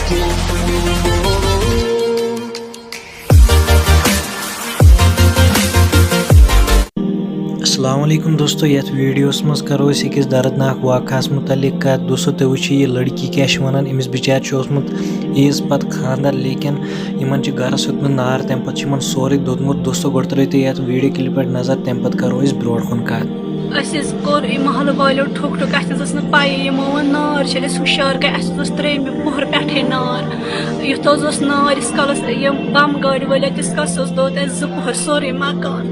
अस्सलाम वालेकुम दोस्तों, यथ वीडियोस मज करो अकिस दर्दनाक वाक़ास मुतल्लिक कत। दोस्तों तुम वो यह लड़की क्या वन, अमिस बिचार ओसमुत ईज पत खानदार, लेकिन इन गरस हेतुत नार, तम पे सोरे दोदमुत। दोस्तों गो त्रो तुम ये वीडियो क्लिप पे नजर, तम पे करो ब्रो कुन कत। महल वालों ठुक ठुक पाई यमो वन नार हुशार गई त्रेम पोहर पे नार युत नार इस काल बम गाड़ी वाल दोत जो पोहर सोरे मकान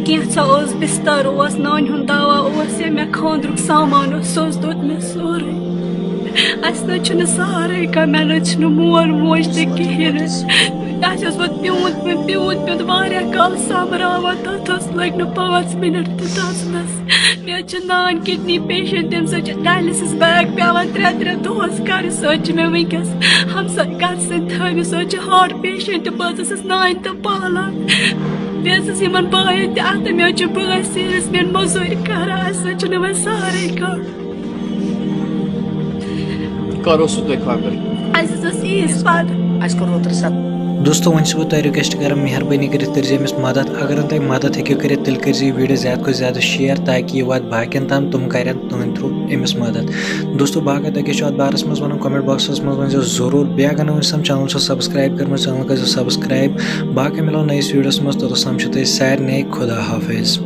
कैसा बिस्तर नान हूं दवा मे खानद्रुक सामान दोत मे सोरे सारे कह मे ना मोल मोज तहन प्यूत प्यूत कल संभरावान तथ लग 5 मिनट तचनस मे नान किडनी पेशेंट तम डायलिसिस बैग पेवान 3 दोस कर मे वनकस हमसा कर थमिस हार्ट पेशेंट बस नान तो पालान बेन बायन तथ मे बय सीरस मे मजूर कर सारे करो ईज पद दोस्तों वन बह रिक्वेस्ट कर, मेहरबानी कर अमिस मदद। अगर तुम मदद हेको कर तेल कर वीडियो ज़्यादा को ज़्यादा शेयर, ताकि यह वात बाकियन तम तुम कर तुंद थ्रू अमिस मदद। दोस्तों बाकी तुम अत बारस मज वन कमेंट बॉक्स मज वन जरूर। बे अगर नम चैनल सब्सक्राइब कर चैनल कर सब्सक्राइब। बाकी मिलो नईस वीडियोस मज, तोतम सारे खुदा हाफिज।